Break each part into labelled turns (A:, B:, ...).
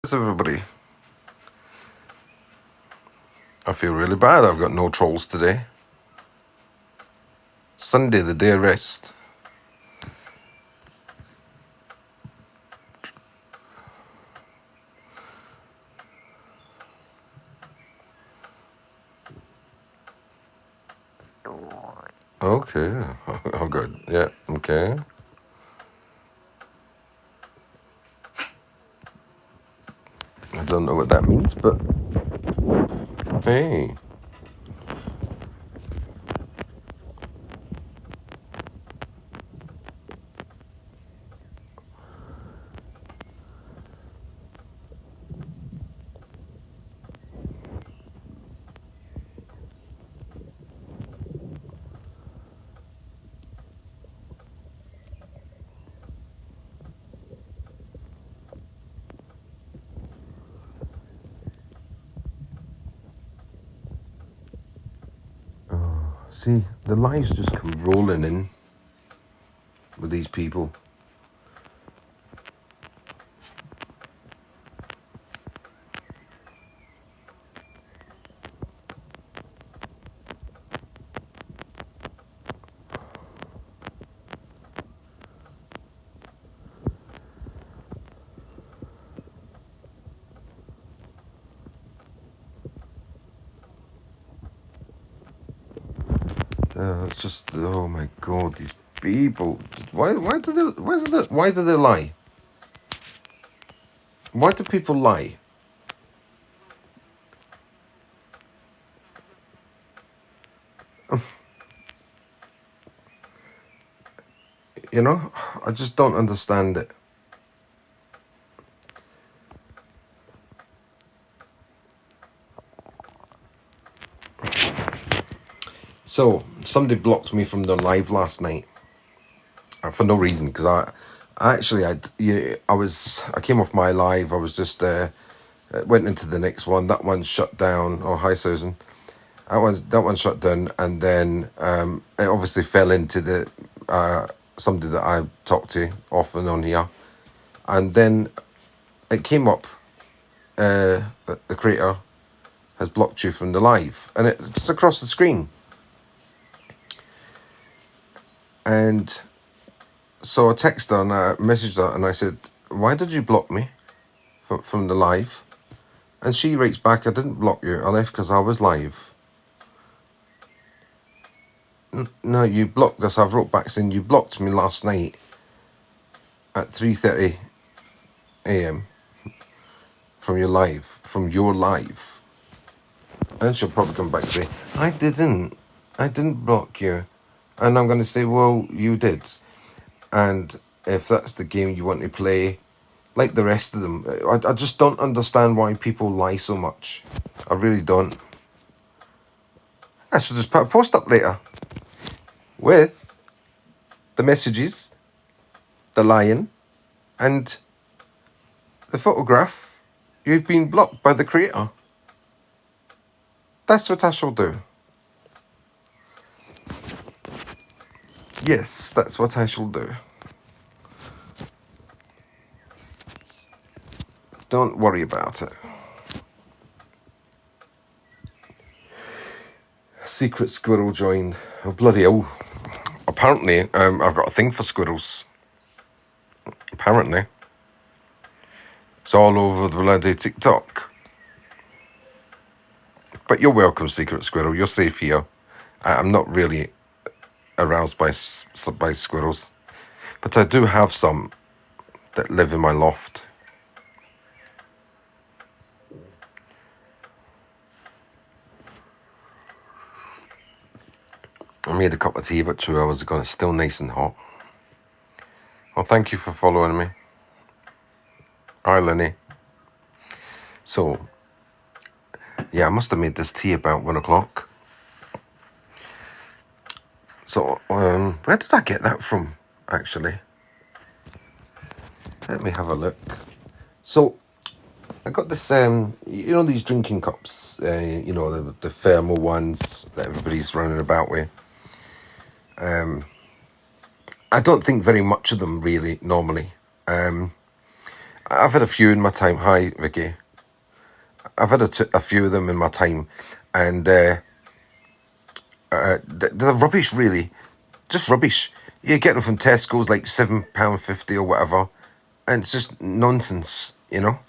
A: is everybody? I feel really bad. I've got no trolls today. Sunday, the day of rest. Okay. Oh, good. Yeah, okay. I don't know what that means, but hey. See, the lies just come rolling in with these people. It's just, oh my God, these people. Why do they lie? Why do people lie? You know, I just don't understand it. So somebody blocked me from their live last night for no reason, because I came off my live. I was just went into the next one. That one's shut down. Oh, hi, Susan. That one's shut down, and then it obviously fell into the somebody that I talk to often on here, and then it came up. The creator has blocked you from the live, and it's across the screen. And so I texted her and I messaged her and I said, "Why did you block me from the live?" And she writes back, "I didn't block you. I left because I was live." No, you blocked us. I've wrote back saying you blocked me last night at 3:30 a.m. from your live. And she'll probably come back and say, I didn't block you. And I'm going to say, well, you did. And if that's the game you want to play, like the rest of them, I just don't understand why people lie so much. I really don't. I should just put a post up later with the messages, the lying, and the photograph. You've been blocked by the creator. That's what I shall do. Yes, that's what I shall do. Don't worry about it. Secret squirrel joined. Oh, bloody hell. Apparently, I've got a thing for squirrels. Apparently. It's all over the bloody TikTok. But you're welcome, Secret Squirrel. You're safe here. I'm not really aroused by squirrels. But I do have some that live in my loft. I made a cup of tea about 2 hours ago and it's still nice and hot. Well, thank you for following me. Hi, Lenny. So, yeah, I must have made this tea about 1 o'clock. So, where did I get that from, actually? Let me have a look. So, I got this, these drinking cups, the thermal ones that everybody's running about with. I don't think very much of them, really, normally. I've had a few in my time. Hi, Vicky. I've had a few of them in my time, and they're rubbish, really. Just rubbish. You get them from Tesco's, like £7.50 or whatever, and it's just nonsense, you know.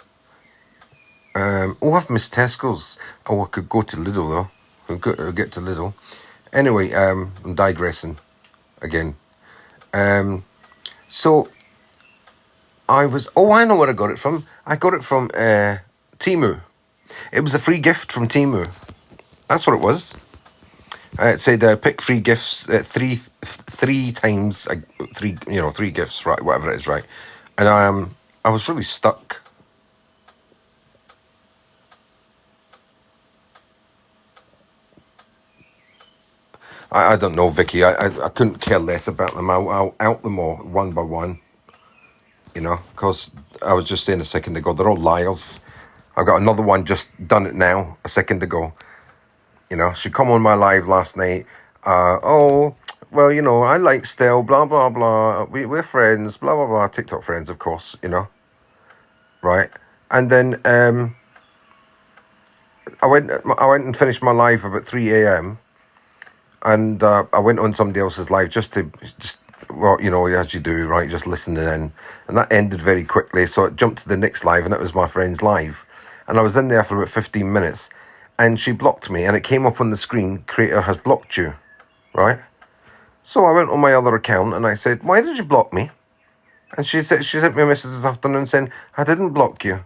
A: I've missed Tesco's. Oh, I could go to Lidl though. I'll get to Lidl. Anyway, I'm digressing again. So I was. Oh, I know where I got it from. I got it from Temu. It was a free gift from Temu. That's what it was. It said pick free gifts three times three gifts, right? Whatever it is, right? And I was really stuck. I don't know, Vicky. I couldn't care less about them. I'll out them all one by one. You know, because I was just saying a second ago, they're all liars. I've got another one just done it now, a second ago. You know, she come on my live last night. Well, you know, I like Stell, blah, blah, blah. We're friends, blah, blah, blah. TikTok friends, of course, you know. Right? And then I went and finished my live about 3 a.m. And I went on somebody else's live just well, you know, as you do, right? Just listening in. And that ended very quickly. So it jumped to the next live, and it was my friend's live. And I was in there for about 15 minutes. And she blocked me, and it came up on the screen, creator has blocked you, right? So I went on my other account, and I said, why did you block me? And she sent me a message this afternoon saying, I didn't block you.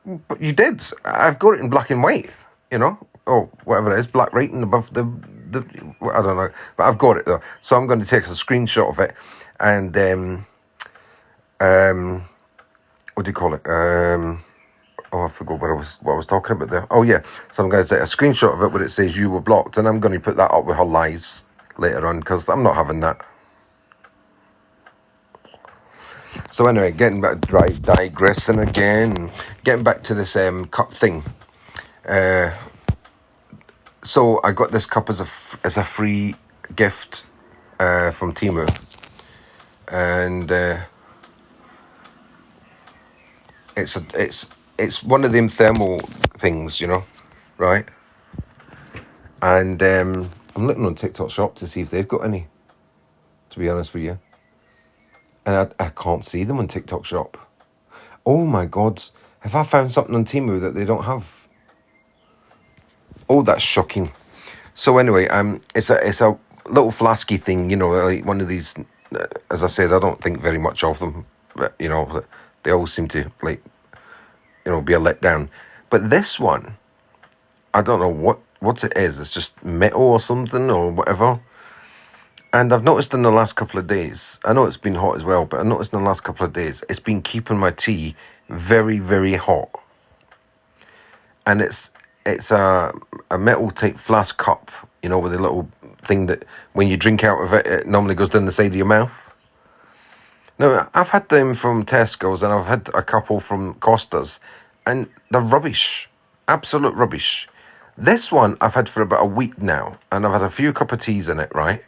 A: But you did. I've got it in black and white, you know? Or whatever it is, black writing above the I don't know. But I've got it, though. So I'm going to take a screenshot of it, and, what do you call it? I forgot what I was talking about there. Oh, yeah. So I'm going to take a screenshot of it where it says you were blocked, and I'm going to put that up with her lies later on, because I'm not having that. So anyway, getting back, digressing again, getting back to this cup thing. So I got this cup as a free gift from Temu, and it's one of them thermal things, you know, right? And I'm looking on TikTok Shop to see if they've got any, to be honest with you. And I can't see them on TikTok Shop. Oh my God, have I found something on Temu that they don't have? Oh, that's shocking. So anyway, it's a little flasky thing, you know, like one of these. As I said, I don't think very much of them, but you know, they all seem to like, you know, be a letdown. But this one, I don't know what it is. It's just metal or something or whatever. And I've noticed in the last couple of days, I know it's been hot as well, but I noticed in the last couple of days, it's been keeping my tea very, very hot. And it's a metal type flask cup, you know, with a little thing that when you drink out of it, it normally goes down the side of your mouth. Now, I've had them from Tesco's, and I've had a couple from Costa's, and they're rubbish. Absolute rubbish. This one I've had for about a week now, and I've had a few cup of teas in it, right?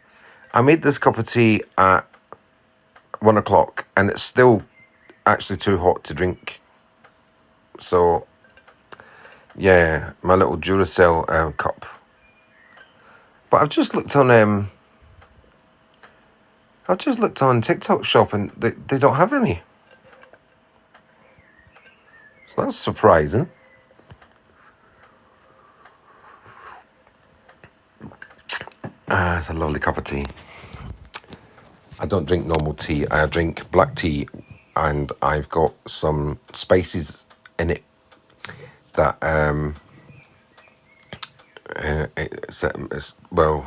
A: I made this cup of tea at 1 o'clock, and it's still actually too hot to drink. So, yeah, my little Duracell cup. But I've just looked on TikTok Shop, and they don't have any. So that's surprising. It's a lovely cup of tea. I don't drink normal tea. I drink black tea, and I've got some spices in it that it's well,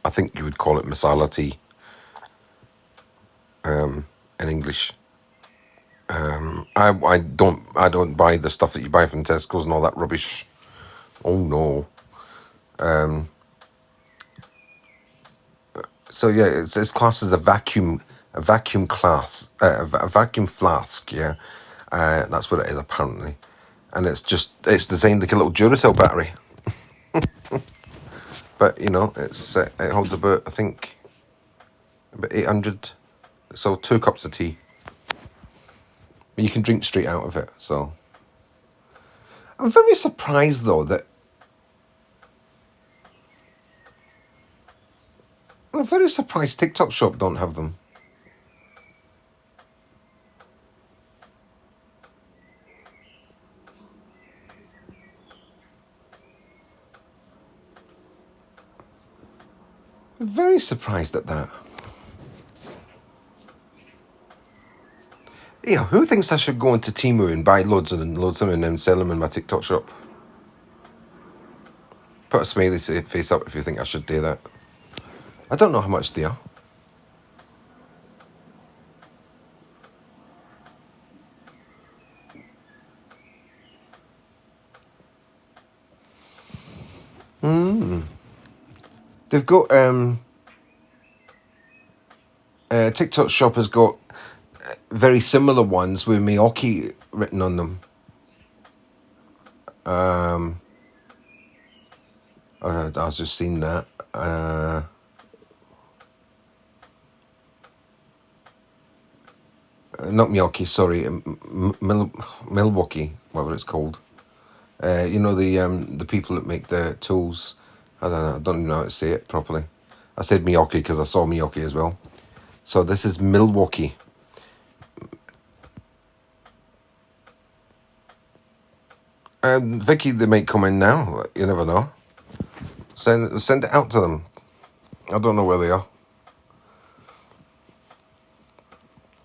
A: I think you would call it masala tea in English. I don't buy the stuff that you buy from Tesco's and all that rubbish. Oh no. So yeah, it's classed as a vacuum flask. Yeah, that's what it is apparently, and it's designed like a little Duracell battery. But you know, it holds about, I think, about 800. So 2 cups of tea. You can drink straight out of it. So I'm very surprised though that I'm very surprised TikTok Shop don't have them. I'm very surprised at that. Yeah, who thinks I should go into Temu and buy loads and loads of them and then sell them in my TikTok shop? Put a smiley face up if you think I should do that. I don't know how much they are. They've got TikTok shop has got very similar ones with Miyoki written on them. I was just seeing that. Not Miyoki, sorry, Milwaukee, whatever it's called. You know the people that make the tools. I don't even know how to say it properly. I said Miyoki because I saw Miyoki as well. So this is Milwaukee. Vicky, they might come in now. You never know. Send it out to them. I don't know where they are.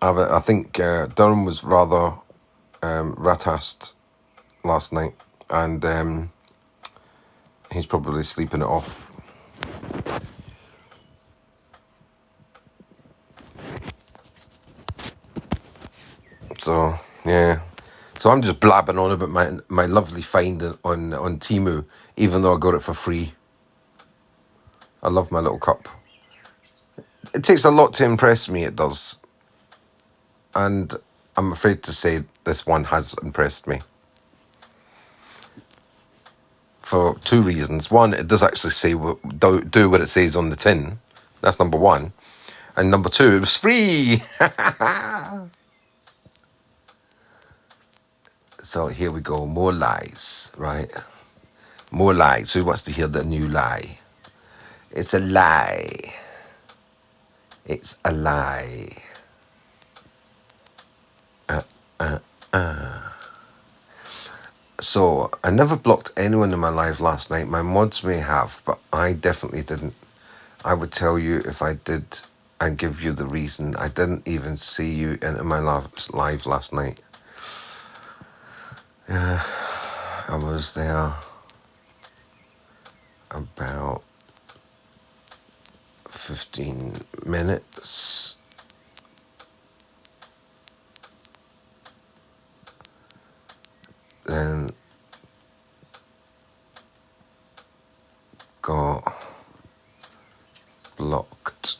A: I think Durham was rather rat-assed last night, and he's probably sleeping it off. So yeah, so I'm just blabbing on about my lovely find on Temu, even though I got it for free. I love my little cup. It takes a lot to impress me. It does, and I'm afraid to say this one has impressed me. For two reasons. One, it does actually say do what it says on the tin. That's number one. And number two, it was free. So here we go. More lies, right? More lies. Who wants to hear the new lie? It's a lie. It's a lie. So, I never blocked anyone in my live last night. My mods may have, but I definitely didn't. I would tell you if I did and give you the reason. I didn't even see you in my live last night. I was there about 15 minutes. Then got blocked.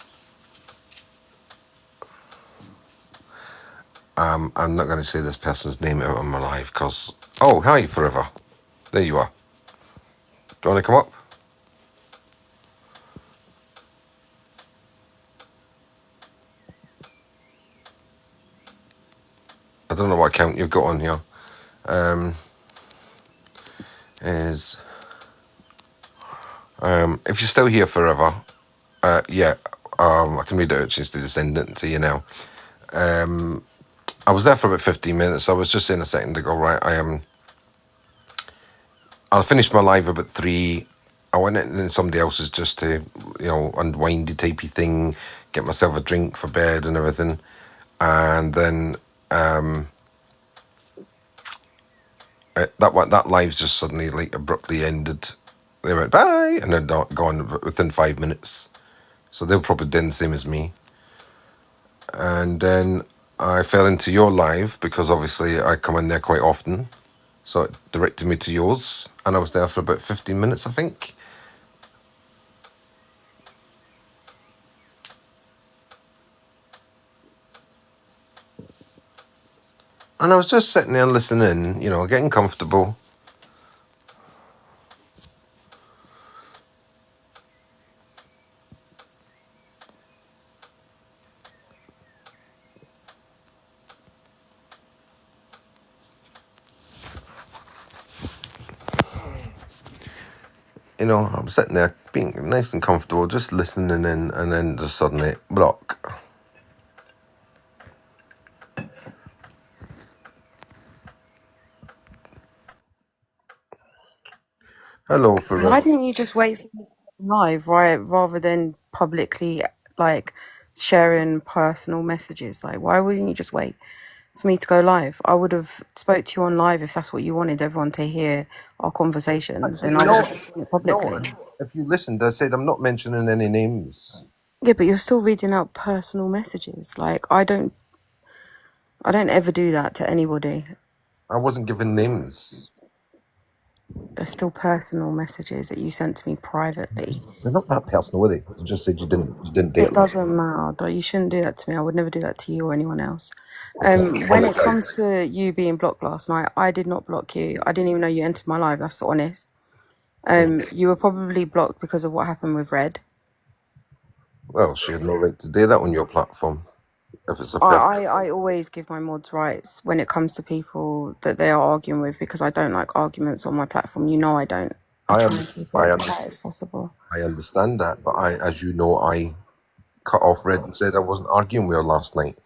A: I'm not going to say this person's name out on my live because... Oh, hi, Forever. There you are. Do you want to come up? I don't know what account you've got on here. If you're still here forever, yeah, I can read it out just to send it to you now. I was there for about 15 minutes. I was just saying a second ago, right, I finished my live about 3. I went in somebody else's just to, unwindy typey thing, get myself a drink for bed and everything. And then that live just suddenly abruptly ended. They went bye and then gone within 5 minutes. So they were probably doing the same as me. And then I fell into your live because obviously I come in there quite often. So it directed me to yours. And I was there for about 15 minutes, I think. And I was just sitting there listening, getting comfortable. you know, I'm sitting there being nice and comfortable, just listening in, and then just suddenly block. Hello,
B: Why
A: forever.
B: didn't you just wait for me to go live, right, rather than publicly like sharing personal messages? Like, why wouldn't you just wait for me to go live? I would have spoke to you on live if that's what you wanted everyone to hear our conversation. Then I would
A: No,
B: have just done it
A: no.
B: publicly.
A: If you listened, I said I'm not mentioning any names.
B: Yeah, but you're still reading out personal messages. Like, I don't ever do that to anybody.
A: I wasn't giving names.
B: They're still personal messages that you sent to me privately.
A: They're not that personal, are they? You just said you didn't date
B: It
A: them.
B: doesn't matter. Though. You shouldn't do that to me. I would never do that to you or anyone else.
A: Okay,
B: When it
A: apologise.
B: comes to you being blocked last night, I did not block you. I didn't even know you entered my live. That's honest. You were probably blocked because of what happened with Red.
A: Well, she had no right to do that on your platform. If it's a
B: I,
A: fair.
B: I, I always give my mods rights when it comes to people that they are arguing with because I don't like arguments on my platform. You know I don't. I
A: I
B: try
A: am.
B: and keep it
A: I
B: as
A: am.
B: quiet as possible.
A: I understand that, but as you know, I cut off Red and said I wasn't arguing with her last night,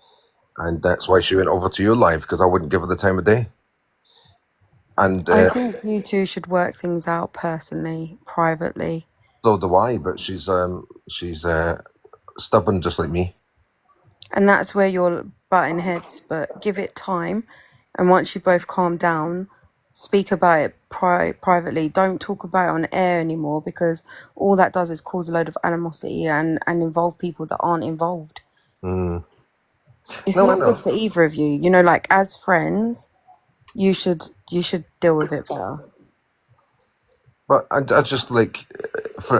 A: and that's why she went over to your live because I wouldn't give her the time of day. And
B: I think you two should work things out personally, privately.
A: so do I, but she's stubborn just like me.
B: And that's where you're butting heads, but give it time. And once you've both calmed down, speak about it privately. Don't talk about it on air anymore because all that does is cause a load of animosity and involve people that aren't involved.
A: Mm.
B: It's
A: No, I
B: not good
A: know.
B: for either of you. You know, like as friends, you should deal with it better.
A: But I just like,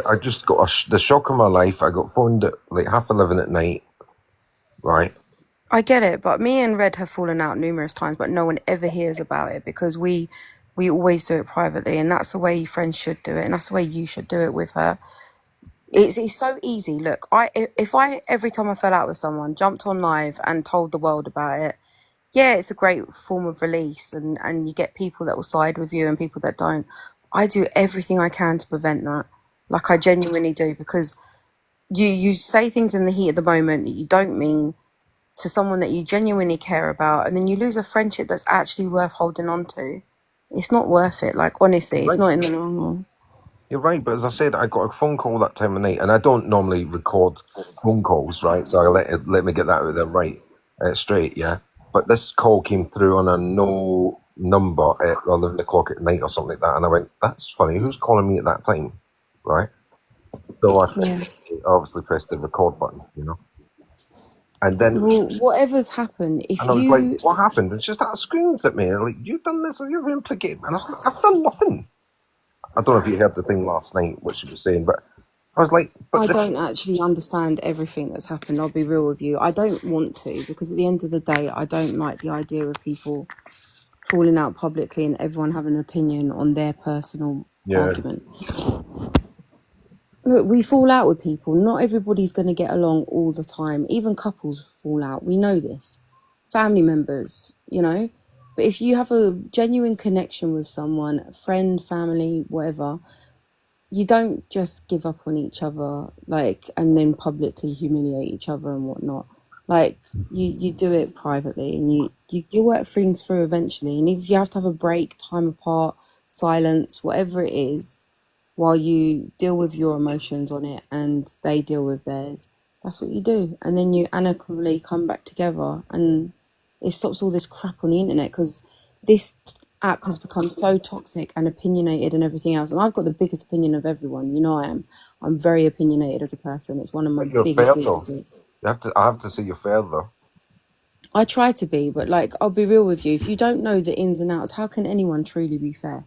A: I just got the shock of my life. I got phoned at like 11:30 at night, right?
B: I get it, but me and Red have fallen out numerous times, but no one ever hears about it because we always do it privately, and that's the way friends should do it, and that's the way you should do it with her. It's so easy. Look, if I every time I fell out with someone, jumped on live and told the world about it, yeah, it's a great form of release, and you get people that will side with you and people that don't. I do everything I can to prevent that. Like I genuinely do because you say things in the heat of the moment that you don't mean to someone that you genuinely care about, and then you lose a friendship that's actually worth holding on to. It's not worth it. Like honestly, it's
A: Right.
B: not in the long run.
A: You're right, but as I said, I got a phone call that time of night, and I don't normally record phone calls, right? So I let me get that out there right, straight, yeah. But this call came through on a no number at 11 o'clock at night or something like that, and I went, "That's funny. Who's calling me at that time?" Right? So I
B: Yeah.
A: obviously pressed the record button, you know, and then
B: Well, whatever's happened, if
A: and I was like,
B: you,
A: "What happened?" And she started screaming at me, like, "You've done this, or you've implicated me." And I was like, "I've done nothing." I don't know if you heard the thing last night, what she was saying, but I was like, "But
B: I
A: the
B: don't actually understand everything that's happened. I'll be real with you. I don't want to because at the end of the day, I don't like the idea of people falling out publicly and everyone having an opinion on their personal
A: yeah,
B: argument. Look, we fall out with people. Not everybody's going to get along all the time. Even couples fall out. We know this. Family members, you know. But if you have a genuine connection with someone, friend, family, whatever, you don't just give up on each other, like, and then publicly humiliate each other and whatnot. Like, you do it privately and you work things through eventually. And if you have to have a break, time apart, silence, whatever it is, while you deal with your emotions on it and they deal with theirs. That's what you do. And then you amicably come back together and it stops all this crap on the internet because this app has become so toxic and opinionated and everything else. And I've got the biggest opinion of everyone. You know I am. I'm very opinionated as a person. It's one of my
A: you're
B: biggest
A: fair though.
B: weaknesses.
A: I have to say you're fair though.
B: I try to be, but like I'll be real with you. If you don't know the ins and outs, how can anyone truly be fair?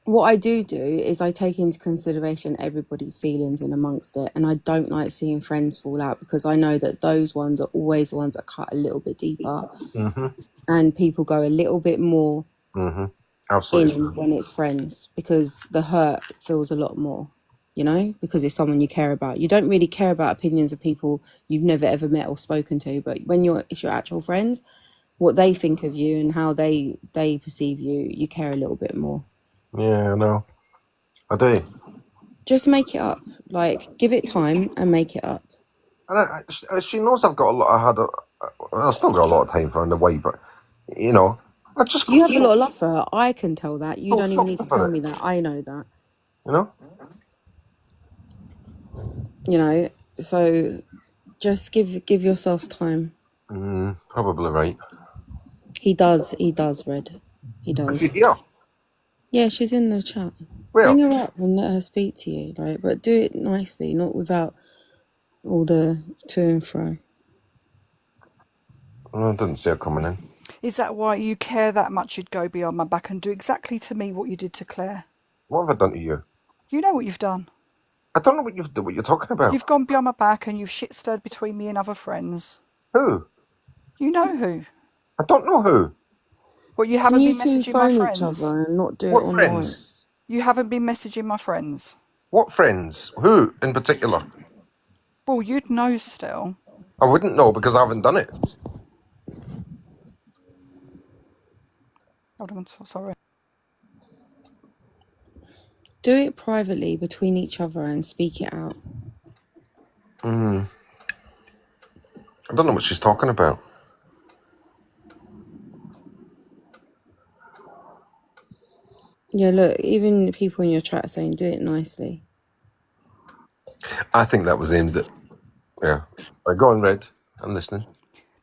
B: What I do is I take into consideration everybody's feelings in amongst it, and I don't like seeing friends fall out because I know that those ones are always the ones that cut a little bit deeper,
A: Mm-hmm.
B: and people go a little bit more
A: Mm-hmm. Absolutely.
B: in when it's friends because the hurt feels a lot more, you know, because it's someone you care about. You don't really care about opinions of people you've never ever met or spoken to, but when it's your actual friends, what they think of you and how they perceive you, you care a little bit more.
A: Yeah, I know. I do.
B: Just make it up. Like, give it time and make it up.
A: And she knows I've got a lot. I still got a lot of time for her in the way, but you know, I just
B: You
A: got
B: have a lot of
A: so,
B: love for her. I can tell that. You
A: so
B: don't even need
A: shocked
B: to tell
A: about
B: me
A: it.
B: that. I know that.
A: You know.
B: You know, so just give yourselves time.
A: Probably right.
B: He does, Red. He
A: Is she
B: does.
A: here?
B: Yeah, she's in the chat.
A: Well,
B: Bring her up and let her speak to you, like, but do it nicely, not without all the to and fro.
A: I didn't see her coming in.
C: Is that why you care that much you'd go beyond my back and do exactly to me what you did to Claire?
A: What have I done to you?
C: You know what you've done.
A: I don't know what you're talking about.
C: You've gone beyond my back and you've shit stirred between me and other friends.
A: Who?
C: You know who.
A: I don't know who.
C: Well, you
B: Can
C: haven't
B: you
C: been
B: two
C: messaging my
B: phone each
C: friends.
B: other and not do it
A: What
B: online?
A: friends?
C: You haven't been messaging my friends.
A: What friends? Who in particular?
C: Well, you'd know still.
A: I wouldn't know because I haven't done it.
C: Hold on, sorry.
B: Do it privately between each other and speak it out.
A: I don't know what she's talking about.
B: Yeah, look, even people in your chat are saying do it nicely.
A: I think that was aimed at. Yeah. Right, go on, Red. I'm listening.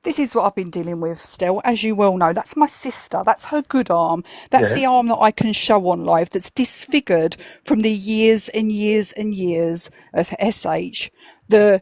C: This is what I've been dealing with, Stell. As you well know, that's my sister. That's her good arm. That's
A: Yeah.
C: the arm that I can show on live that's disfigured from the years and years and years of SH. The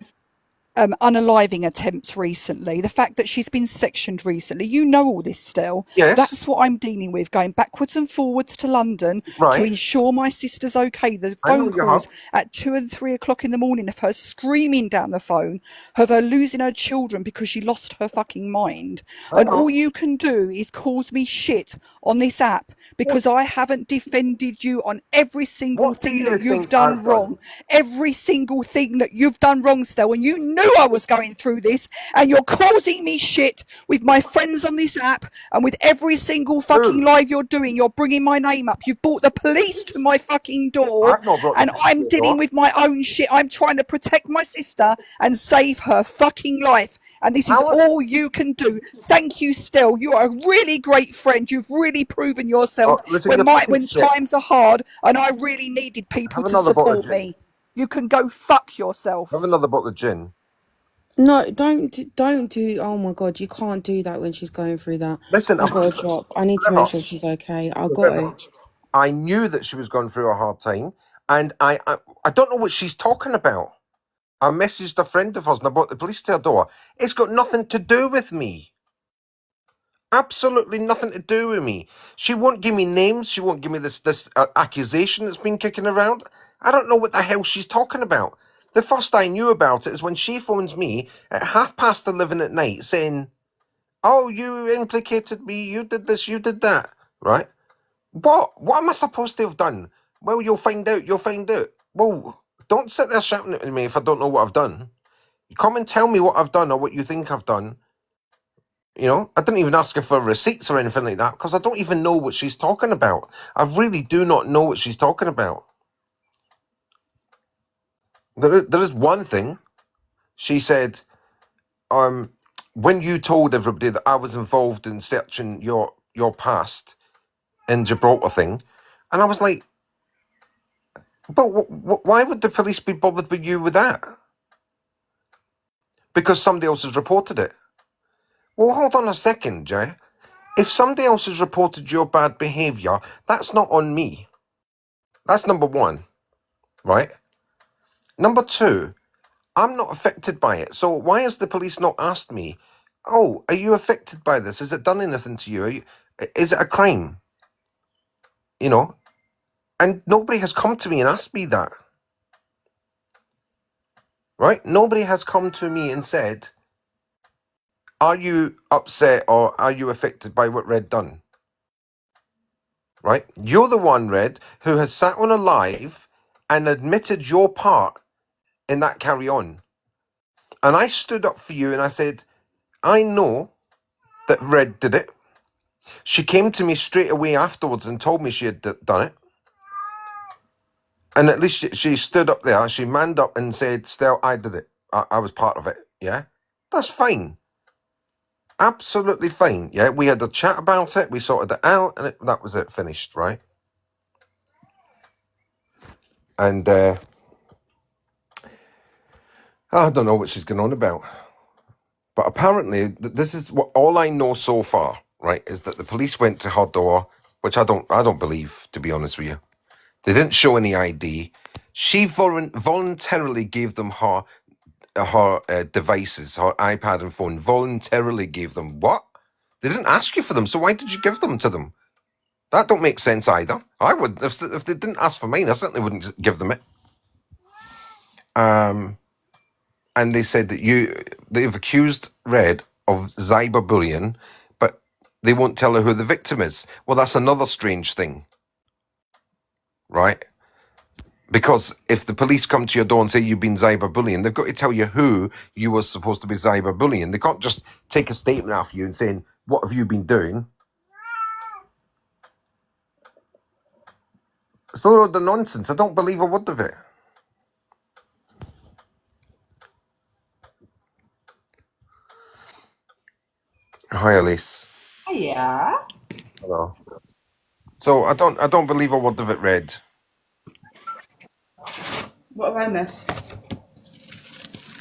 C: unaliving attempts recently, the fact that she's been sectioned recently, you know all this still.
A: Yes.
C: That's what I'm dealing with, going backwards and forwards to London to
A: Right.
C: ensure my sister's okay. The
A: I know
C: phone
A: you have.
C: calls at 2 and 3 o'clock in the morning of her screaming down the phone, of her losing her children because she lost her fucking mind.
A: I
C: And all
A: know.
C: you can do is cause me shit on this app
A: What
C: because I haven't defended you on every single
A: What do
C: thing
A: you
C: that you've
A: think
C: done
A: I've done?
C: wrong. Every single thing that you've done wrong, Stell, and you knew I was going through this, and you're causing me shit with my friends on this app, and with every single fucking
A: Who?
C: live you're doing, you're bringing my name up. You've brought the police to my fucking door,
A: I've not brought the
C: and
A: police to
C: I'm
A: your
C: dealing
A: door.
C: with my own shit. I'm trying to protect my sister and save her fucking life. And this is
A: How?
C: all you can do. Thank you, Stell. You are a really great friend. You've really proven yourself
A: Listen, you're talking
C: when
A: shit.
C: times are hard and I really needed people
A: Have
C: to
A: another bottle of
C: support
A: gin.
C: me. You can go fuck
A: Have
C: yourself.
A: another bottle of gin.
B: No, don't do. Oh my god, you can't do that when she's going through that.
A: Listen,
B: I've got to drop. I need to make
A: River,
B: sure she's okay. I got
A: River.
B: to.
A: I knew that she was going through a hard time, and I don't know what she's talking about. I messaged a friend of hers and I brought the police to her door. It's got nothing to do with me. Absolutely nothing to do with me. She won't give me names. She won't give me this accusation that's been kicking around. I don't know what the hell she's talking about. The first I knew about it is when she phones me at 11:30 at night saying, "Oh, you implicated me. You did this. You did that." Right? What? What am I supposed to have done? Well, you'll find out. You'll find out. Well, don't sit there shouting at me if I don't know what I've done. You come and tell me what I've done or what you think I've done. You know, I didn't even ask her for receipts or anything like that because I don't even know what she's talking about. I really do not know what she's talking about. There is one thing. She said, when you told everybody that I was involved in searching your past in Gibraltar thing, and I was like, but why would the police be bothered with you with that? Because somebody else has reported it. Well, hold on a second, Jay. If somebody else has reported your bad behaviour, that's not on me. That's number one, right? Number two, I'm not affected by it. So why has the police not asked me, oh, are you affected by this? Has it done anything to you? Is it a crime? You know? And nobody has come to me and asked me that. Right? Nobody has come to me and said, are you upset or are you affected by what Red done? Right? You're the one, Red, who has sat on a live and admitted your part in that carry on. And I stood up for you and I said, I know that Red did it. She came to me straight away afterwards and told me she had done it. And at least she stood up there, she manned up and said, Stell, I did it. I was part of it. Yeah? That's fine. Absolutely fine. Yeah? We had a chat about it, we sorted it out, and that was it, finished, right? And I don't know what she's going on about. But apparently, this is what all I know so far, right, is that the police went to her door, which I don't believe, to be honest with you. They didn't show any ID. She voluntarily gave them her devices, her iPad and phone. Voluntarily gave them what? They didn't ask you for them, so why did you give them to them? That don't make sense either. I would, if they didn't ask for mine, I certainly wouldn't give them it. And they said that they've accused Red of cyberbullying, but they won't tell her who the victim is. Well, that's another strange thing, right? Because if the police come to your door and say you've been cyberbullying, they've got to tell you who you were supposed to be cyberbullying. They can't just take a statement off you and saying, what have you been doing? It's all the nonsense. I don't believe a word of it. Hi, Elise.
D: Yeah.
A: Hello. So I don't believe a word of it, Red.
D: What have I missed?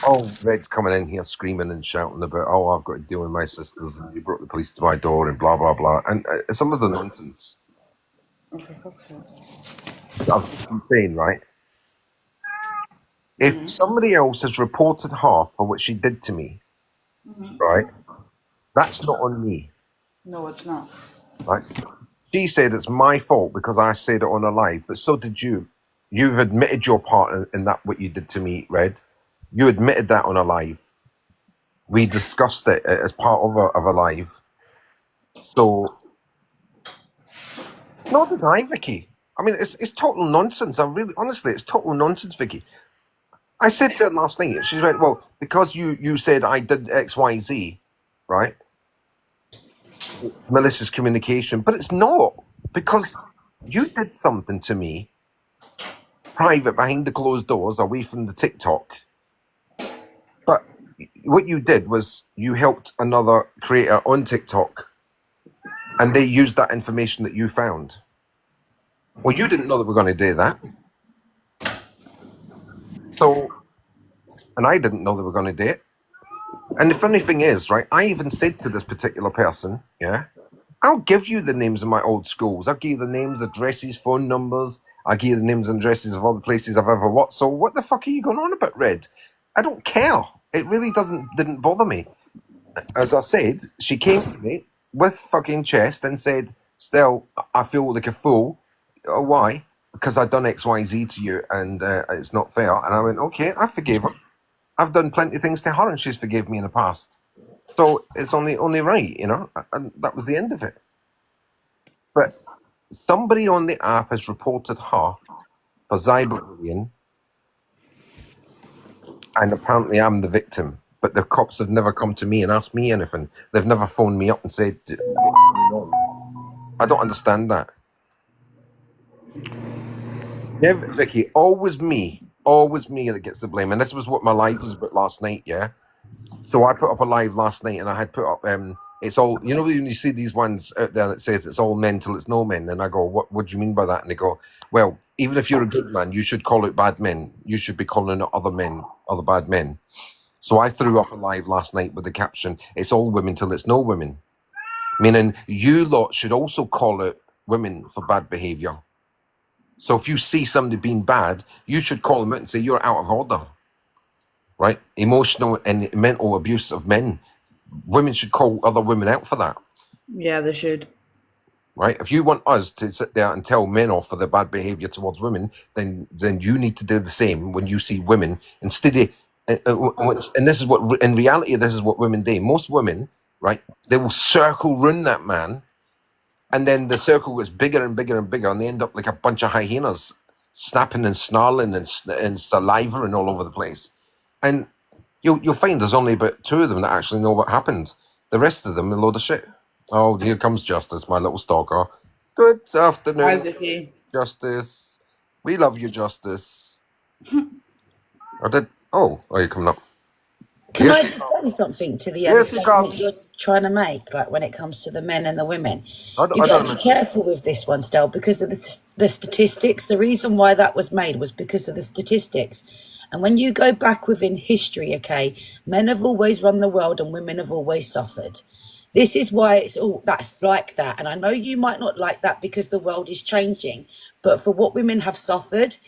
A: Oh, Red's coming in here screaming and shouting about, oh, I've got to deal with my sisters and you brought the police to my door and blah, blah, blah. And some of the nonsense.
D: Oh, for fuck's sake.
A: I'm saying, right? If somebody else has reported her for what she did to me, right, that's not on me,
D: No, it's not.
A: right? She said it's my fault because I said it on a live, but so did you. You've admitted your part in that, what you did to me, Red. You admitted that on a live. We discussed it as part of a live. So, nor did I, Vicky. I mean, it's total nonsense. Honestly, it's total nonsense, Vicky. I said to her last night, she went, well, because you said I did X, Y, Z, right? Malicious communication, but it's not, because you did something to me private behind the closed doors away from the TikTok. But what you did was you helped another creator on TikTok and they used that information that you found. Well, you didn't know that we're going to do that. So, and I didn't know they were going to do it. And the funny thing is, right, I even said to this particular person, yeah, I'll give you the names of my old schools. I'll give you the names, addresses, phone numbers. I'll give you the names and addresses of all the places I've ever worked. So what the fuck are you going on about, Red? I don't care. It really didn't bother me. As I said, she came to me with fucking chest and said, Stell, I feel like a fool. Oh, why? Because I've done X, Y, Z to you and it's not fair. And I went, okay, I forgave her. I've done plenty of things to her and she's forgave me in the past. So it's only right, you know? And that was the end of it. But somebody on the app has reported her for cyberbullying, and apparently I'm the victim. But the cops have never come to me and asked me anything. They've never phoned me up and said, what's going on? I don't understand that. Yeah, Vicky, always me that gets the blame. And this was what my life was about last night, yeah? So I put up a live last night and I had put up, it's all, you know, when you see these ones out there that says it's all men till it's no men. And I go, what do you mean by that? And they go, well, even if you're a good man, you should call it bad men. You should be calling it other men, other bad men. So I threw up a live last night with the caption, it's all women till it's no women. Meaning you lot should also call it women for bad behaviour. So if you see somebody being bad, you should call them out and say you're out of order. Right? Emotional and mental abuse of men. Women should call other women out for that.
D: Yeah, they should.
A: Right? If you want us to sit there and tell men off for their bad behaviour towards women, then you need to do the same when you see women. Instead of, and this is what, in reality, this is what women do. Most women, right, they will circle round that man, and then the circle gets bigger and bigger and bigger, and they end up like a bunch of hyenas, snapping and snarling and salivating all over the place. And you'll find there's only about 2 of them that actually know what happened. The rest of them are a load of shit. Oh, here comes Justice, my little stalker. Good
D: Hi,
A: afternoon,
D: Vicky.
A: Justice. We love you, Justice. I did. Oh, are you coming up?
E: Can
A: Yes,
E: I
A: you
E: just
A: come.
E: say something to the
A: Yes, you
E: statement
A: come.
E: you're trying to make, like when it comes to the men and the women?
A: I
E: You've got
A: don't
E: to be
A: understand.
E: careful with this one, Stell, because of the statistics. The reason why that was made was because of the statistics. And when you go back within history, okay, men have always run the world and women have always suffered. This is why it's all that's like that. And I know you might not like that because the world is changing, but for what women have suffered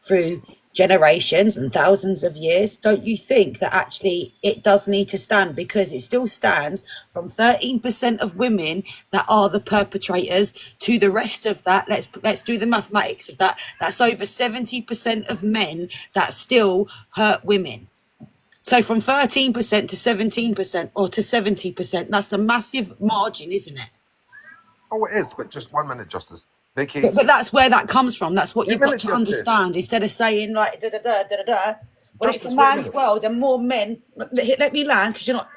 E: through generations and thousands of years, don't you think that actually it does need to stand? Because it still stands from 13% of women that are the perpetrators to the rest of that. Let's do the mathematics of that. That's over 70% of men that still hurt women. So from 13% to 17% or to 70%, that's a massive margin, isn't it?
A: Oh, it is, but just 1 minute, Justice. Vicky,
E: But that's where that comes from. That's what
A: wait a
E: you've got
A: minute,
E: to
A: Justice.
E: understand. Instead of saying like da da da da da da. Well, it's a
A: Justice, wait a
E: man's
A: minute.
E: world, and more men. Let me land because you're not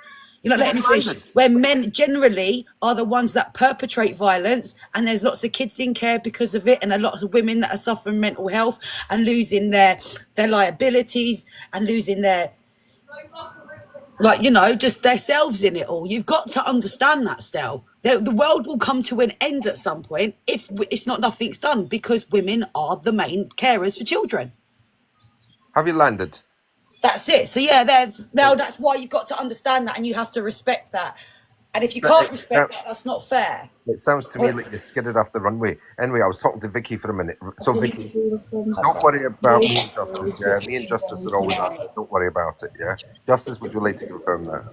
A: You
E: letting
A: just
E: me finish.
A: landed.
E: Where men generally are the ones that perpetrate violence, and there's lots of kids in care because of it, and a lot of women that are suffering mental health and losing their liabilities and losing their just themselves in it all. You've got to understand that, Stell. The world will come to an end at some point if it's not nothing's done because women are the main carers for children.
A: Have you landed?
E: That's it. So yeah,
A: Uh,
E: that's why you've got to understand that and you have to respect that. And if you
A: But
E: can't
A: it,
E: respect that, that's not fair.
A: it sounds to me like you skidded off the runway. Anyway, I was talking to Vicky for a minute. So, Vicky, don't worry about me and Justice. Yeah, me and Justice are always at it. Don't worry about it. Yeah, Justice, would you like to confirm that?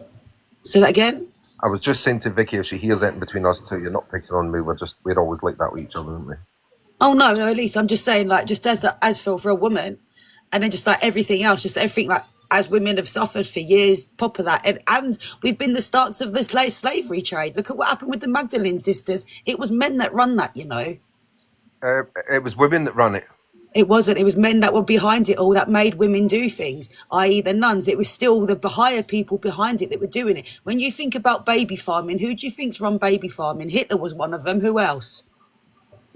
E: Say that again.
A: I was just saying to Vicky, if she hears anything between us two, you're not picking on me. We're always like that with each other, aren't we?
E: Oh no, at least I'm just saying, like, just as for a woman, and then just like everything else, just everything like as women have suffered for years, pop of that, and we've been the starts of the slavery trade. Look at what happened with the Magdalene sisters. It was men that run that,
A: It was women that ran it.
E: It wasn't. It was men that were behind it all that made women do things, i.e. the nuns. It was still the higher people behind it that were doing it. When you think about baby farming, who do you think's run baby farming? Hitler was one of them. Who else?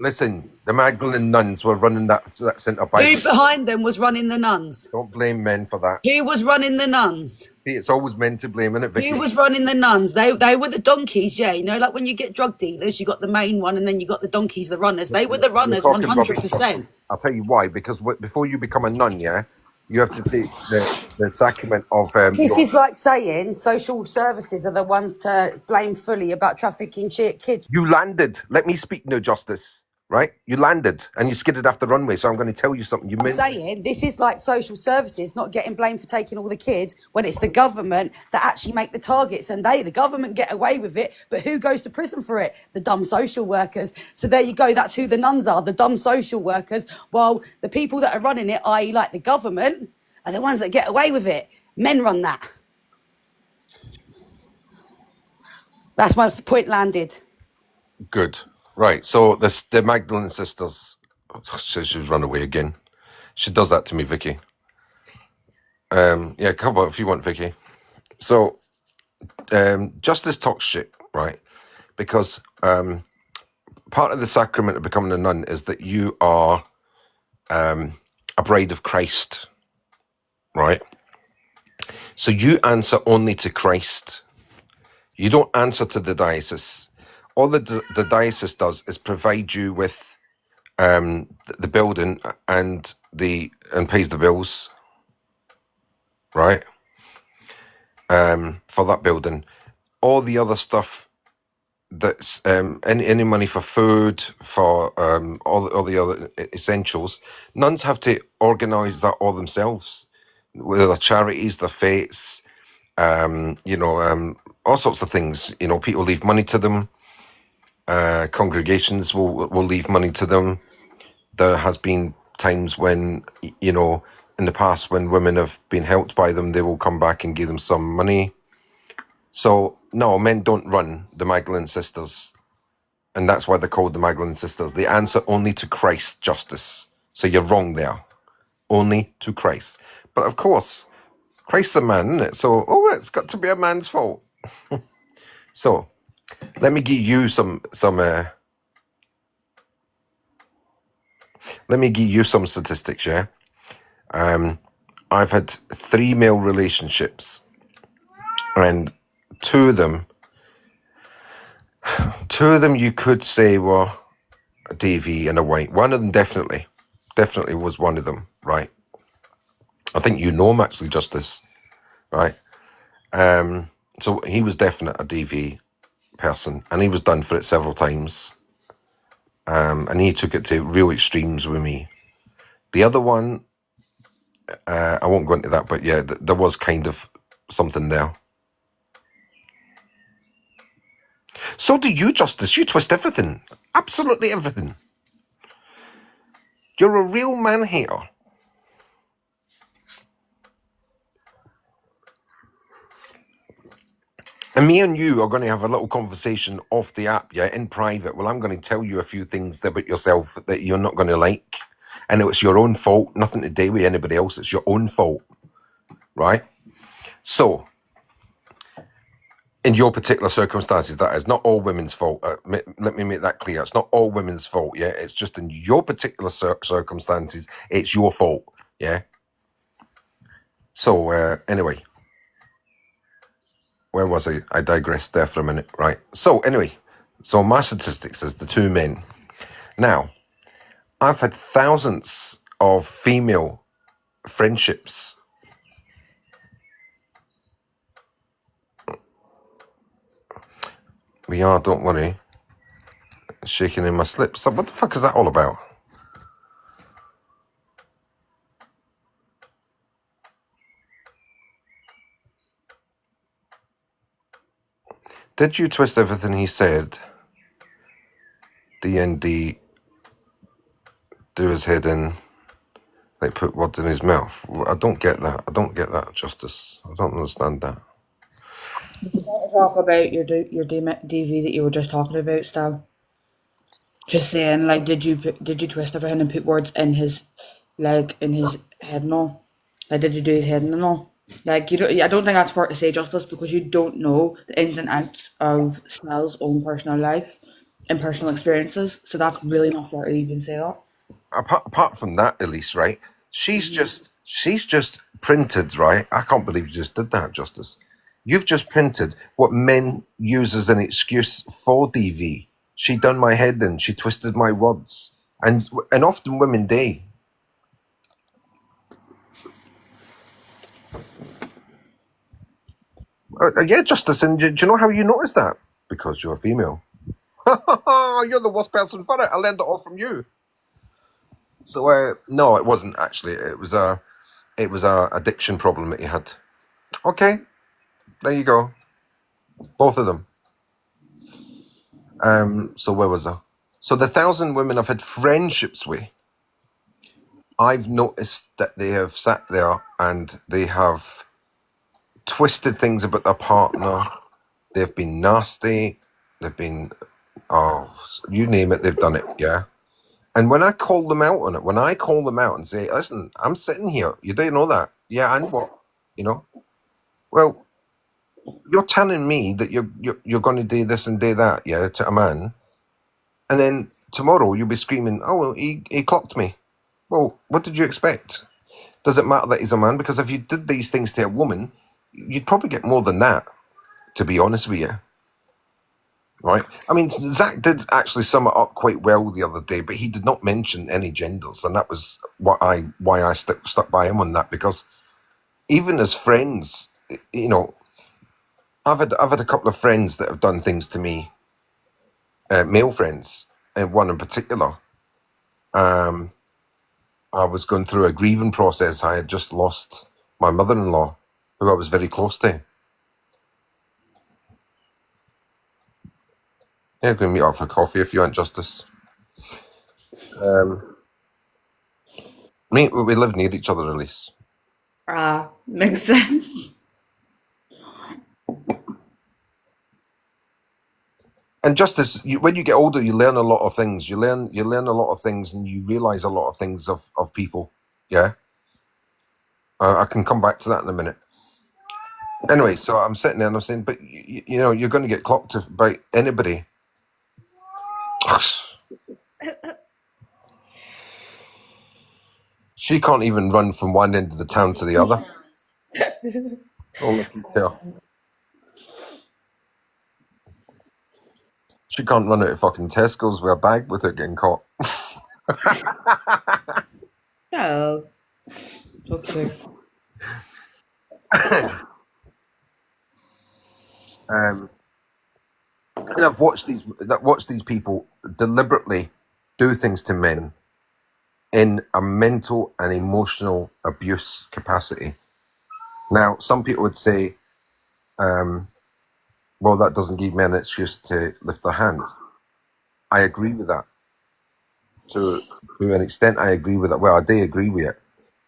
A: Listen, the Magdalene nuns were running that centre
E: Who
A: Bible.
E: behind them was running the nuns?
A: Don't blame men for that.
E: Who was running the nuns?
A: See, it's always men to blame, isn't it, Vicky?
E: Who was running the nuns? They were the donkeys, yeah. Like when you get drug dealers, you got the main one and then you got the donkeys, the runners. They were the
A: You're
E: runners,
A: talking rubbish.
E: 100%.
A: I'll tell you why. Because before you become a nun, yeah, you have to take the sacrament of
E: This is like saying social services are the ones to blame fully about trafficking kids.
A: You landed. Let me speak, no justice. Right? You landed and you skidded off the runway. So I'm going to tell you something.
E: I'm saying this is like social services not getting blamed for taking all the kids when it's the government that actually make the targets, and the government get away with it, but who goes to prison for it? The dumb social workers. So there you go, that's who the nuns are, the dumb social workers, while the people that are running it, i.e. like the government, are the ones that get away with it. Men run that. That's my point landed.
A: Good. Right. So the Magdalene sisters. She's run away again. She does that to me, Vicky. Yeah, come on if you want, Vicky. So justice talks shit, right? Because part of the sacrament of becoming a nun is that you are a bride of Christ, right? So you answer only to Christ. You don't answer to the diocese. All the diocese does is provide you with the building and pays the bills, right? For that building. All the other stuff that's any money for food, for all the other essentials, nuns have to organise that all themselves with their charities, their fates, all sorts of things. People leave money to them. Congregations will leave money to them. There has been times when, in the past, when women have been helped by them, they will come back and give them some money. So, no, men don't run the Magdalene sisters. And that's why they're called the Magdalene sisters. They answer only to Christ's justice. So you're wrong there. Only to Christ. But of course, Christ's a man, isn't it? So, it's got to be a man's fault. So, let me give you some Let me give you some statistics, yeah? I've had 3 male relationships, and two of them you could say were a DV and a white. One of them definitely was one of them, right? I think you know him actually, Justice, right? So he was definitely a DV person, and he was done for it several times. And he took it to real extremes with me. The other one, I won't go into that, but yeah, there was kind of something there. So do you, Justice. You twist everything. Absolutely everything. You're a real man-hater. And me and you are going to have a little conversation off the app, yeah, in private. Well, I'm going to tell you a few things about yourself that you're not going to like. And it's your own fault. Nothing to do with anybody else. It's your own fault. Right? So, in your particular circumstances, that is not all women's fault. Let me make that clear. It's not all women's fault, yeah? It's just in your particular circumstances, it's your fault, yeah? So, anyway. Where was I? I digressed there for a minute, right? So, anyway. So, my statistics is the 2 men. Now, I've had thousands of female friendships. We are, don't worry. Shaking in my slips. So what the fuck is that all about? Did you twist everything he said? DND do his head in, like put words in his mouth. I don't get that. I don't get that, Justice. I don't understand that.
D: Talk about your DV that you were just talking about, Stell. Just saying, like, did you twist everything and put words in his, like, in his head and all? Like, did you do his head and all? Like, you don't. I don't think that's fair to say, Justice, because you don't know the ins and outs of Stell's own personal life and personal experiences. So that's really not fair to even say that.
A: Apart from that, Elise, right? She's just printed, right? I can't believe you just did that, Justice. You've just printed what men use as an excuse for DV. She done my head in. She twisted my words, and often women do. Yeah, Justice. And do you know how you notice that? Because you're a female. You're the worst person for it. I learned it all from you. So no, it wasn't actually. It was a addiction problem that you had. Okay, there you go. Both of them. So where was I? So the 1,000 women I've had friendships with, I've noticed that they have sat there and they have twisted things about their partner. They've been nasty. They've been, you name it, they've done it, yeah? And when I call them out on it, when I call them out and say, listen, I'm sitting here, you don't know that. Yeah, and what? You know? Well, you're telling me that you're going to do this and do that, yeah, to a man. And then tomorrow you'll be screaming, oh, well, he clocked me. Well, what did you expect? Does it matter that he's a man? Because if you did these things to a woman, you'd probably get more than that, to be honest with you. Right? I mean, Zach did actually sum it up quite well the other day, but he did not mention any genders, and that was why I stuck by him on that, because even as friends, you know, I've had a couple of friends that have done things to me, male friends, and one in particular. I was going through a grieving process. I had just lost my mother-in-law, who I was very close to. Yeah, I'm going to meet up for coffee if you want, Justice. We live near each other, Elise.
D: Makes sense.
A: And Justice, when you get older, you learn a lot of things. You learn a lot of things, and you realise a lot of things of people. Yeah. I can come back to that in a minute. Anyway, so I'm sitting there and I'm saying, but you know, you're going to get clocked by anybody. She can't even run from one end of the town to the other. Oh, look at her. She can't run out of fucking Tesco's with a bag without getting caught.
D: So cute.
A: And I've watched these people deliberately do things to men in a mental and emotional abuse capacity. Now, some people would say, well, that doesn't give men an excuse to lift their hand. I agree with that. To an extent, I agree with it. Well, I do agree with it.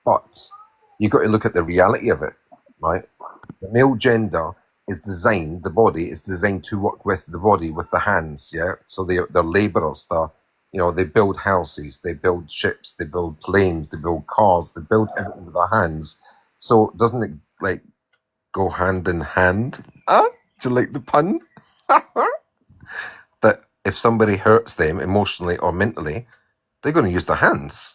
A: But you've got to look at the reality of it, right? The male gender is designed, the body is designed to work with the body, with the hands, yeah? So they're laborers, they build houses, they build ships, they build planes, they build cars, they build everything with their hands. So doesn't it, like, go hand in hand? Do you like the pun? That if somebody hurts them emotionally or mentally, they're going to use their hands.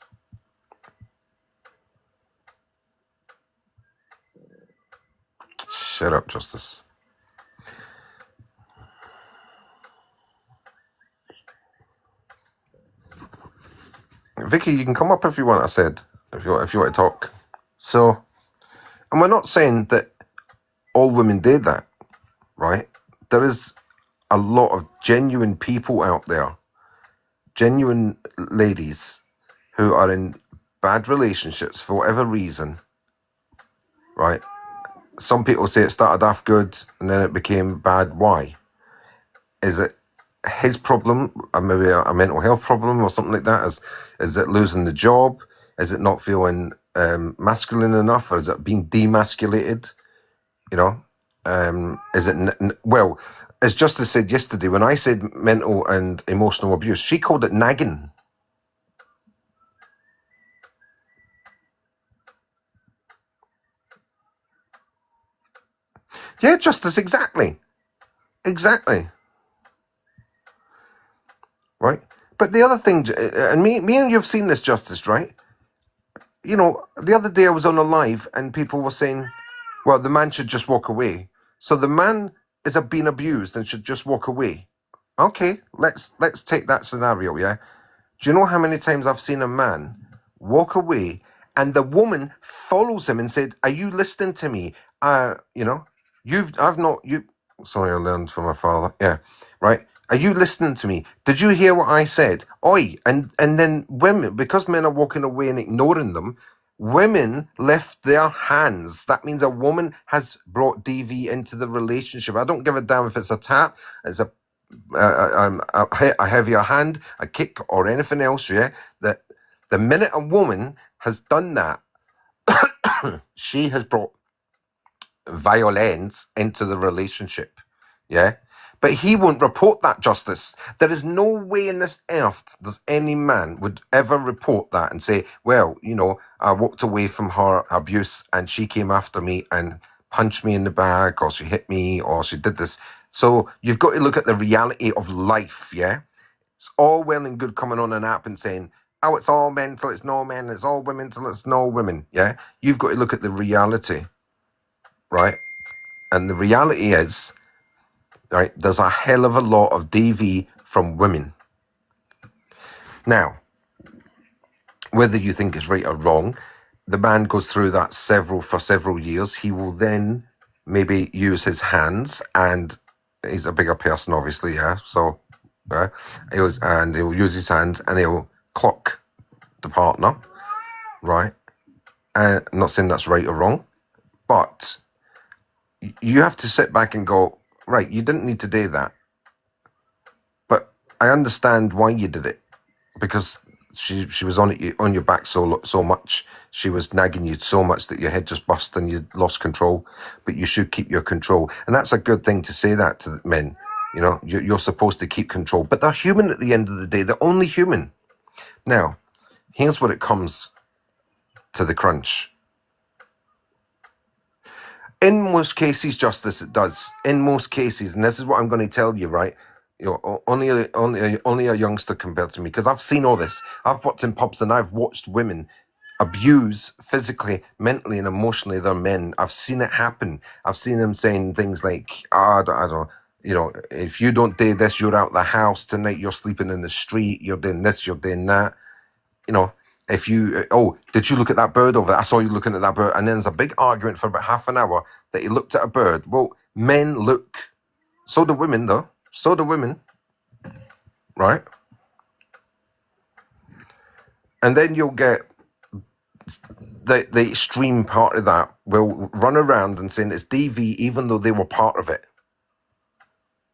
A: Shut up, Justice. Vicky, you can come up if you want, I said, if you want to talk. So, and we're not saying that all women did that, right? There is a lot of genuine people out there, genuine ladies who are in bad relationships for whatever reason, right? Some people say it started off good and then it became bad. Why? Is it his problem, or maybe a mental health problem or something like that? Is it losing the job? Is it not feeling masculine enough, or is it being demasculated? Is it well? As Justice said yesterday, when I said mental and emotional abuse, she called it nagging. Yeah, Justice, exactly. Right. But the other thing, and me and you've seen this, Justice, right? The other day I was on a live and people were saying, well, the man should just walk away. So the man is being abused and should just walk away. Okay, let's take that scenario, yeah? Do you know how many times I've seen a man walk away and the woman follows him and said, are you listening to me? Sorry, I learned from my father. Yeah, right. Are you listening to me? Did you hear what I said? Oi. And then women, because men are walking away and ignoring them, women lift their hands. That means a woman has brought DV into the relationship. I don't give a damn if it's a tap, it's a heavier hand, a kick, or anything else, yeah? That the minute a woman has done that, she has brought violence into the relationship, yeah? But he won't report that, Justice. There is no way in this earth does any man would ever report that and say, well, I walked away from her abuse and she came after me and punched me in the back, or she hit me, or she did this. So you've got to look at the reality of life, yeah? It's all well and good coming on an app and saying, oh, it's all men till it's no men, it's all women till it's no women, yeah? You've got to look at the reality, right? And the reality is, right, there's a hell of a lot of DV from women. Now, whether you think it's right or wrong, the man goes through that for several years. He will then maybe use his hands, and he's a bigger person, obviously, yeah. So, he'll use his hands and he'll clock the partner, right? I'm not saying that's right or wrong, but you have to sit back and go, right, you didn't need to do that. But I understand why you did it, because she was on your back so much. She was nagging you so much that your head just bust and you lost control. But you should keep your control, and that's a good thing to say that to men. You're supposed to keep control, but they're human at the end of the day. They're only human. Now, here's what it comes to the crunch. In most cases, Justice, it does. In most cases, and this is what I'm going to tell you, right? Only a youngster compared to me, because I've seen all this. I've worked in pubs and I've watched women abuse physically, mentally, and emotionally their men. I've seen it happen. I've seen them saying things like, I don't, you know, if you don't do this, you're out the house tonight. You're sleeping in the street. You're doing this. You're doing that. You know, if you, oh, did you look at that bird over there? I saw you looking at that bird. And then there's a big argument for about half an hour that he looked at a bird. Well, men look. So do women, though. So do women. Right? And then you'll get the extreme part of that will run around and saying it's DV, even though they were part of it.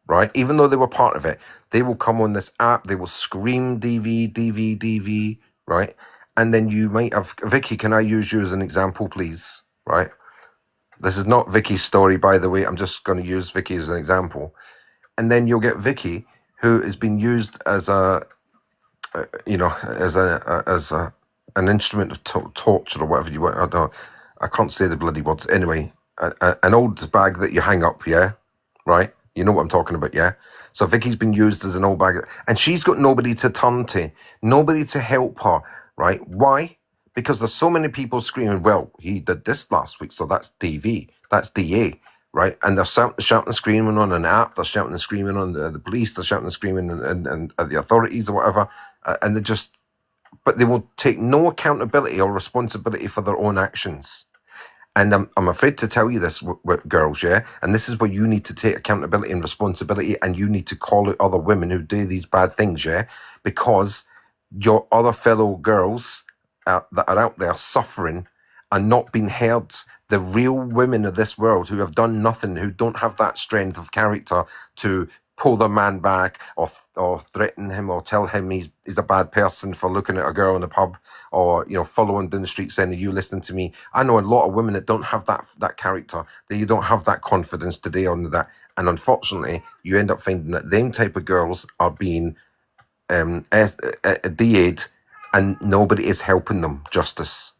A: Right? Even though they were part of it, they will come on this app, they will scream DV, DV, DV, right? And then you might have, Vicky, can I use you as an example, please? Right? This is not Vicky's story, by the way. I'm just going to use Vicky as an example. And then you'll get Vicky, who has been used as a, as an instrument of torture or whatever you want. I can't say the bloody words. Anyway, an old bag that you hang up, yeah, right? You know what I'm talking about, yeah? So Vicky's been used as an old bag, and she's got nobody to turn to, nobody to help her, right? Why? Because there's so many people screaming, well, he did this last week, so that's DV, that's DA, right? And they're shouting and screaming on an app, they're shouting and screaming on the police, they're shouting and screaming and at the authorities or whatever, and they just, but they will take no accountability or responsibility for their own actions. And I'm afraid to tell you this, girls, yeah? And this is where you need to take accountability and responsibility, and you need to call out other women who do these bad things, yeah? Because your other fellow girls that are out there suffering are not being heard. The real women of this world who have done nothing, who don't have that strength of character to pull their man back or threaten him or tell him he's a bad person for looking at a girl in a pub or, you know, following down the street saying, are you listening to me? I know a lot of women that don't have that character, that you don't have that confidence today on that. And unfortunately, you end up finding that them type of girls are being DA'd and nobody is helping them justice.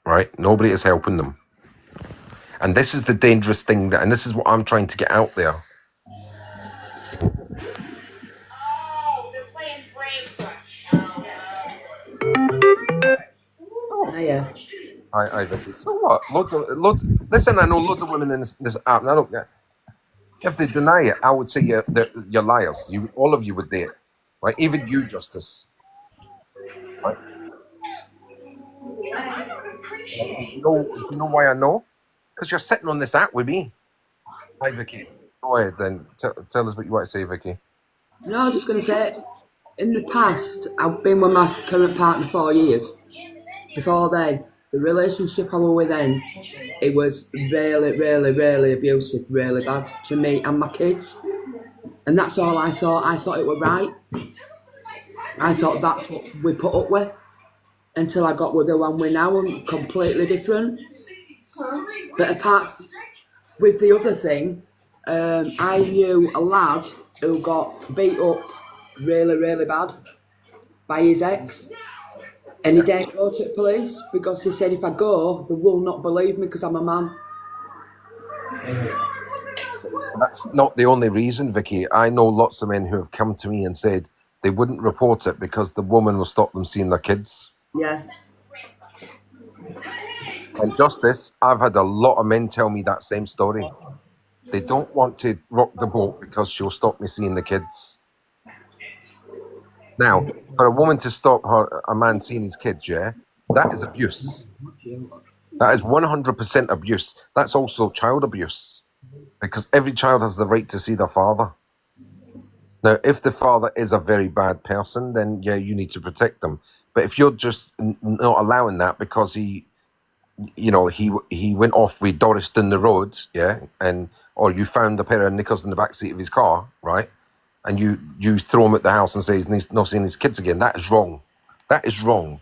A: Right? Nobody is helping them. And this is the dangerous thing, and this is what I'm trying to get out there.
F: Oh, yeah.
A: I Vicky. So what? Listen, I know loads of women in this app, and I don't get. If they deny it, I would say you're liars. All of you would do it, right? Even you, Justice. Right? You know why I know? Because you're sitting on this app with me. Hi, Vicky. Go ahead then. Tell us what you want to say, Vicky.
F: No, I was just going to say, in the past, I've been with my current partner 4 years. Before then, the relationship I was with then, it was really, really, really abusive, really bad to me and my kids. And that's all I thought. I thought it was right. I thought that's what we put up with. Until I got with the one we're now, and completely different. But apart with the other thing, I knew a lad who got beat up really, really bad by his ex. And he didn't go to the police because he said, if I go, they will not believe me because I'm a man.
A: That's not the only reason, Vicky. I know lots of men who have come to me and said they wouldn't report it because the woman will stop them seeing their kids.
F: Yes.
A: And Justice, I've had a lot of men tell me that same story. They don't want to rock the boat because she'll stop me seeing the kids. Now, for a woman to stop a man seeing his kids, yeah, that is abuse. That is 100% abuse. That's also child abuse. Because every child has the right to see their father. Now, if the father is a very bad person, then yeah, you need to protect them. But if you're just not allowing that because he went off with Doris down the road, yeah, or you found a pair of knickers in the backseat of his car, right, and you throw him at the house and say he's not seeing his kids again, that is wrong. That is wrong.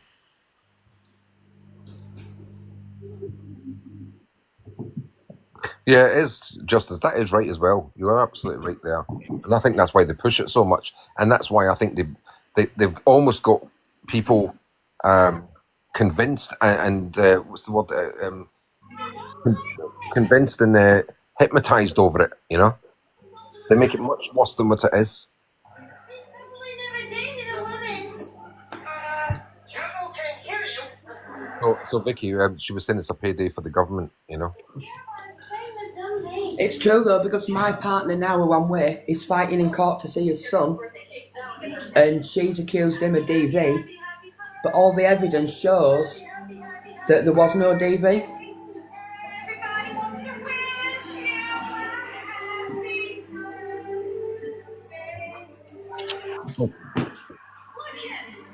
A: Yeah, it is, Justice. That is right as well. You are absolutely right there. And I think that's why they push it so much. And that's why I think they've almost got people convinced and what's the word? Convinced and hypnotized over it, you know? They make it much worse than what it is. So Vicky, she was saying it's a payday for the government, you know.
F: It's true though, because my partner now, who I'm with, is fighting in court to see his son, and she's accused him of DV, but all the evidence shows that there was no DV.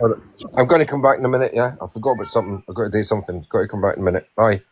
A: All right. I'm going to come back in a minute. Yeah, I forgot about something. I've got to do something. Got to come back in a minute. Bye.